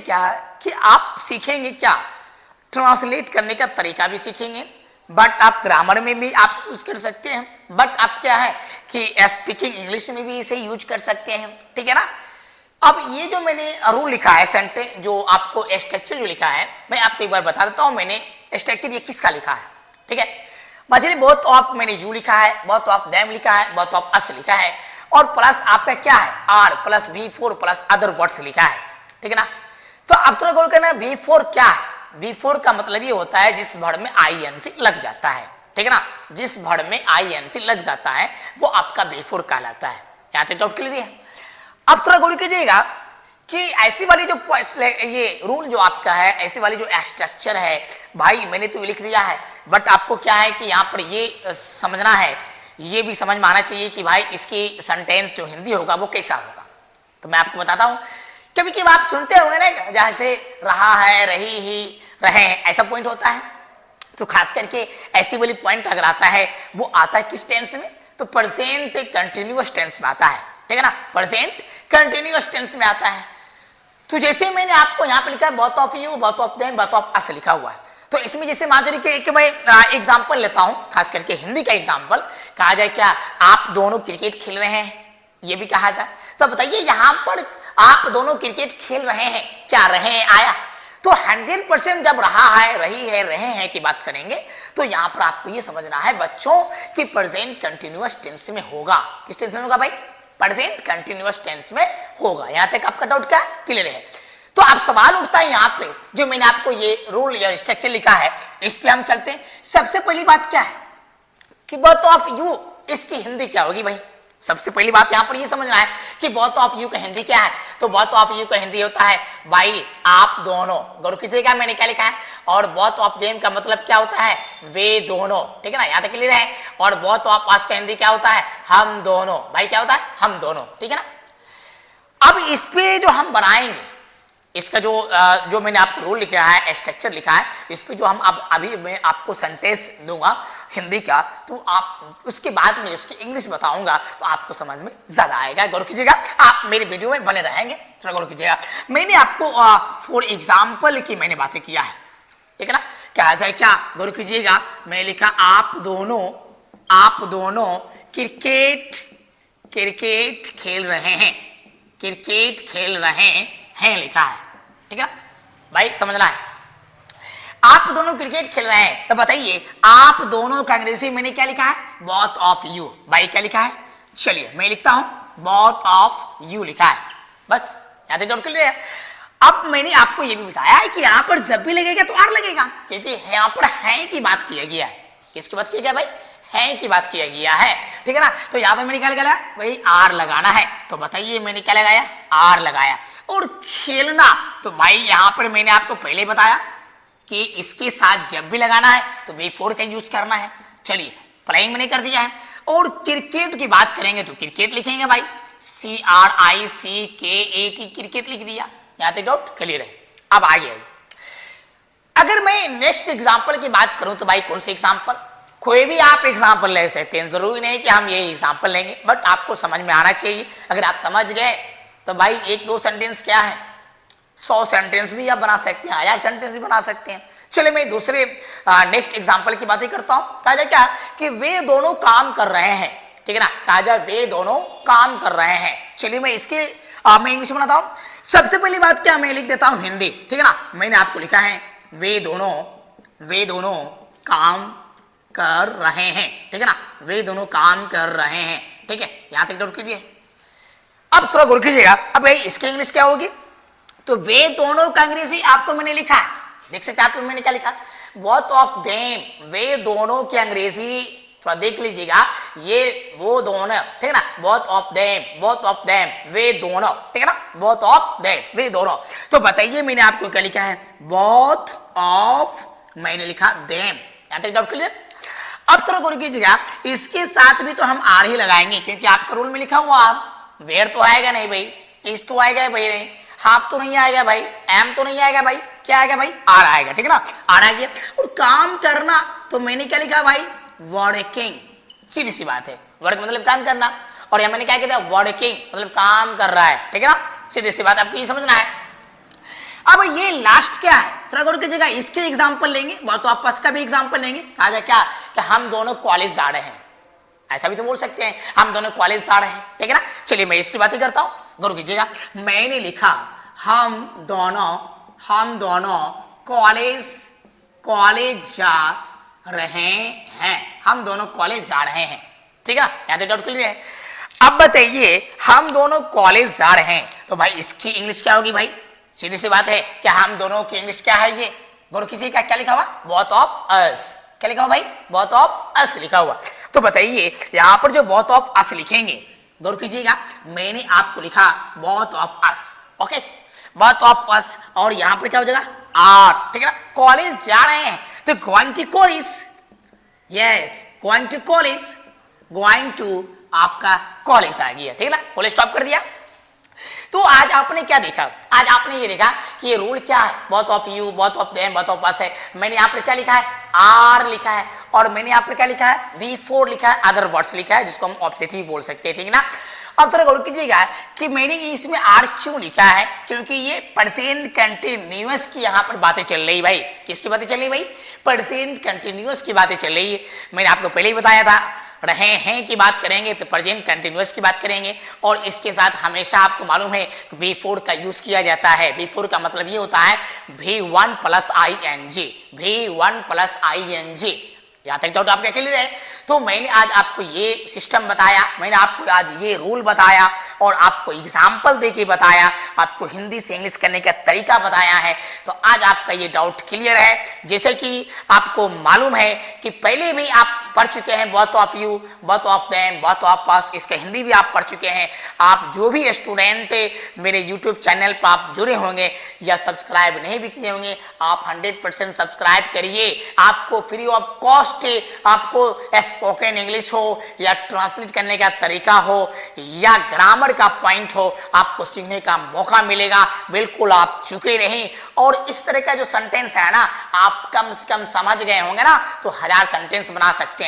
क्या कि आप सीखेंगे क्या, ट्रांसलेट करने का तरीका भी सीखेंगे, बट आप ग्रामर में भी आप यूज कर सकते हैं, बट आप क्या है कि स्पीकिंग इंग्लिश में भी इसे यूज कर सकते हैं, ठीक है ना। अब ये जो मैंने रूल लिखा है सेंटेंस, जो आपको स्ट्रक्चर जो लिखा है, मैं आपको एक बार बता देता हूं मैंने स्ट्रक्चर ये किसका लिखा है, ठीक है। मछली बोथ ऑफ मैंने यू लिखा है, बोथ ऑफ देम लिखा है, बोथ ऑफ अस लिखा है, और प्लस आपका क्या है R plus V4 plus other words लिखा है, ठीक है ना। तो अब थोड़ा गौर करना, V4 क्या है। V4 का मतलब ये होता है जिस वर्ड में INC लग जाता है, ठीक है ना, जिस वर्ड में INC लग जाता है वो आपका V4 कहलाता है। यहाँ से डाउट क्लियर है। अब थोड़ा गौर कीजिएगा कि ऐसी वाली जो ये रूल जो आपका है, ऐसी वाली जो स्ट्रक्चर है भाई, मैंने तो लिख दिया है, बट आपको क्या है कि यहाँ पर ये समझना है, ये भी समझ में आना चाहिए कि भाई इसकी सेंटेंस जो हिंदी होगा वो कैसा होगा। तो मैं आपको बताता हूँ, कभी कभी आप सुनते होंगे ना जैसे रहा है, रही ही, रहे हैं, ऐसा पॉइंट होता है। तो खास करके ऐसी वाली पॉइंट अगर आता है वो आता है किस टेंस में, तो प्रेजेंट कंटिन्यूअस टेंस में आता है, ठीक है ना, प्रेजेंट कंटिन्यूअस टेंस में आता है। तो जैसे मैंने आपको यहाँ पे लिखा है both of you, both of them, both of us लिखा हुआ है, तो इसमें जैसे मान लीजिए कि मैं एग्जांपल लेता हूं, खास करके हिंदी का एग्जांपल, कहा जाए क्या आप दोनों क्रिकेट खेल रहे हैं, ये भी कहा जाए। तो बताइए यहाँ पर आप दोनों क्रिकेट खेल रहे हैं, क्या रहे हैं आया, तो 100% जब रहा है, रही है, रहे हैं की बात करेंगे, तो यहाँ पर आपको ये समझना है बच्चों कि प्रेजेंट कंटिन्यूअस टेंस में होगा। किस टेंस में होगा भाई, प्रेजेंट कंटिन्यूअस टेंस में होगा। यहाँ तक आपका डाउट क्या क्लियर है। तो अब सवाल उठता है यहाँ पे, जो मैंने आपको ये रूल या स्ट्रक्चर लिखा है इस पे हम चलते हैं। सबसे पहली बात क्या है कि बोथ ऑफ यू, इसकी हिंदी क्या होगी भाई। सबसे पहली बात यहाँ पर ये समझना है कि बोथ ऑफ यू का हिंदी क्या है। तो बोथ ऑफ यू का हिंदी होता है भाई आप दोनों, गौर कीजिएगा मैंने क्या लिखा है। और बोथ ऑफ देम का मतलब क्या होता है, वे दोनों, ठीक है ना, यहाँ तक क्लियर है। और बोथ ऑफ अस का हिंदी क्या होता है, हम दोनों, भाई क्या होता है, हम दोनों, ठीक है ना। अब इस पे जो हम बनाएंगे, इसका जो मैंने आपको रूल लिखा है, स्ट्रक्चर लिखा है, इस पे जो हम अभी मैं आपको सेंटेंस दूंगा हिंदी का, तो आप उसके बाद में उसकी इंग्लिश बताऊंगा तो आपको समझ में ज्यादा आएगा। गौर कीजिएगा, आप मेरे वीडियो में बने रहेंगे, थोड़ा गौर कीजिएगा। मैंने आपको फॉर एग्जाम्पल की मैंने बातें किया है, ठीक है ना, क्या ऐसा है क्या, गौर कीजिएगा। मैं लिखा आप दोनों क्रिकेट खेल रहे हैं, क्रिकेट खेल रहे हैं लिखा है, ठीक है भाई, समझना है। आप दोनों क्रिकेट खेल रहे हैं, तो बताइए आप दोनों का अंग्रेजी मैंने क्या लिखा है, बोथ ऑफ यू, भाई क्या लिखा है, चलिए मैं लिखता हूं बोथ ऑफ यू लिखा है, बस यहां तक डाउट क्लियर है। अब मैंने आपको यह भी बताया है कि यहां पर जब भी लगेगा तो आर लगेगा, क्योंकि यहां पर है की बात किया गया है। किसकी बात किया गया भाई, है की बात किया गया है, ठीक है ना। तो यहां पर मैंने क्या लगाया भाई, आर लगाना है। तो बताइए मैंने क्या लगाया, आर लगाया। और खेलना, तो भाई यहां पर मैंने आपको पहले बताया कि इसके साथ जब भी लगाना है तो V4 का यूज करना है। चलिए प्लेइंग मैंने कर दिया है। और क्रिकेट की बात करेंगे तो क्रिकेट लिखेंगे भाई, CRICKET, क्रिकेट लिख दिया। यहां तक डाउट क्लियर है। अब आगे अगर मैं नेक्स्ट एग्जांपल की बात करूं तो भाई कौन से एग्जांपल, कोई भी आप एग्जांपल ले सकते हैं, जरूरी नहीं कि हम ये एग्जांपल लेंगे, बट आपको समझ में आना चाहिए। अगर आप समझ गए तो भाई एक दो सेंटेंस क्या है, 100 सेंटेंस भी आप बना सकते हैं, 1000 सेंटेंस भी बना सकते हैं। चलिए मैं दूसरे नेक्स्ट एग्जांपल की बातें करता हूं। कहा जाए क्या कि वे दोनों काम कर रहे हैं, ठीक है ना, कहा जाए वे दोनों काम कर रहे हैं। चलिए मैं इसके मैं इंग्लिश में बनाता हूं। सबसे पहली बात क्या, मैं लिख देता हूं हिंदी, ठीक है ना। मैंने आपको लिखा है वे दोनों काम कर रहे हैं, ठीक है ना, वे दोनों काम कर रहे हैं, ठीक है, यहां तक डाउट कीजिए। अब थोड़ा गौर कीजिएगा, अब भाई इसकी इंग्लिश क्या होगी, तो वे दोनों का अंग्रेजी आपको मैंने लिखा है, देख सकते हैं आपको मैंने क्या लिखा, बोथ ऑफ देम, वे दोनों की अंग्रेजी थोड़ा देख लीजिएगा, ये वो दोनों, ठीक है ना, बोथ ऑफ देम, वे दोनों, ठीक है ना, बोथ ऑफ देम, वे दोनों। तो बताइए मैंने आपको क्या लिखा है, बोथ ऑफ, मैंने लिखा देम, यहां तक डाउट क्लियर। अब थोड़ा गौर कीजिएगा, इसके साथ भी तो हम आर ही लगाएंगे, क्योंकि आपका रूल में लिखा हुआ वेयर तो आएगा नहीं भाई, इस तो आएगा भाई नहीं, हाफ तो नहीं आएगा भाई, एम तो नहीं आएगा भाई, क्या आएगा भाई, आर आएगा, ठीक है ना, आर आ गया। और काम करना, तो मैंने क्या लिखा भाई, वर्किंग, सीधी सी बात है, वर्क मतलब काम करना, और यहां मैंने क्या कहता है, वर्किंग मतलब काम कर रहा है, ठीक है ना, सीधी सी बात, आपको ये समझना है। अब ये लास्ट क्या है, थोड़ा गौर कीजिएगा, इसके एग्जाम्पल लेंगे, बहुत आपस का भी एग्जाम्पल लेंगे। कहा जाए क्या कि हम दोनों कॉलेज जा रहे हैं, ऐसा भी तो बोल सकते हैं, हम दोनों कॉलेज जा रहे हैं, ठीक है ना। चलिए मैं इसकी बातें करता हूं, गौर कीजिएगा। मैंने लिखा हम दोनों कॉलेज जा रहे हैं, हम दोनों कॉलेज जा रहे हैं, ठीक है, यहां तक डाउट क्लियर है। अब बताइए हम दोनों कॉलेज जा रहे हैं, तो भाई इसकी इंग्लिश क्या होगी भाई, सीधी सी बात है कि हम दोनों की इंग्लिश क्या है, ये गौर किसी का क्या लिखा हुआ, बोथ ऑफ अस, क्या लिखा हुआ भाई, बोथ ऑफ अस लिखा हुआ। तो बताइए यहां पर जो बोथ ऑफ अस लिखेंगे, गौर कीजिएगा, मैंने आपको लिखा both of us, okay, both of us, और यहां पर क्या हो जाएगा, आर, ठीक है ना। कॉलेज जा रहे हैं तो going to college, yes going to college, going to आपका कॉलेज आ गया, ठीक है ना, फुल स्टॉप कर दिया। तो आज आपने क्या देखा, आज आपने ये देखा कि ये रूल क्या है, both of you, both of them, both of us है। मैंने यहाँ पर क्या लिखा है, आर लिखा है, और मैंने यहाँ पर क्या लिखा है, V4 लिखा है, अदर वर्ड्स लिखा है, जिसको हम ऑब्जेक्टिव बोल सकते हैं, ठीक है ना। अब थोड़ा गौर कीजिएगा कि मैंने इसमें आर क्यों लिखा है, क्योंकि ये प्रेजेंट कंटिन्यूअस की यहाँ पर बातें चल रही भाई, किसकी बातें चल रही भाई, प्रेजेंट कंटिन्यूअस की बातें चल रही है। मैंने आपको पहले ही बताया था, रहे हैं की बात करेंगे तो प्रेजेंट कंटिन्यूअस की बात करेंगे, और इसके साथ हमेशा आपको मालूम है V4 का यूज किया जाता है। V4 का मतलब ये होता है V1 plus ING, V1 plus ING। यहाँ तक डाउट आपका क्लियर है। तो मैंने आज आपको ये सिस्टम बताया, मैंने आपको आज ये रूल बताया, और आपको एग्जाम्पल देके बताया, आपको हिंदी से इंग्लिश करने का तरीका बताया है। तो आज आपका ये डाउट क्लियर है। जैसे कि आपको मालूम है कि पहले भी आप पढ़ चुके हैं both of you, both of them, both of us, इसका हिंदी भी आप पढ़ चुके हैं। आप जो भी स्टूडेंट मेरे यूट्यूब चैनल पर आप जुड़े होंगे या सब्सक्राइब नहीं भी किए होंगे, आप 100% सब्सक्राइब करिए। आपको फ्री ऑफ कॉस्ट आपको स्पोकन इंग्लिश हो या ट्रांसलेट करने का तरीका हो या ग्रामर का पॉइंट हो, आपको सीखने का मौका मिलेगा। बिल्कुल आप चुके रहें, और इस तरह का जो सेंटेंस है ना, आप कम से कम समझ गए होंगे ना, तो 1000 सेंटेंस बना सकते हैं।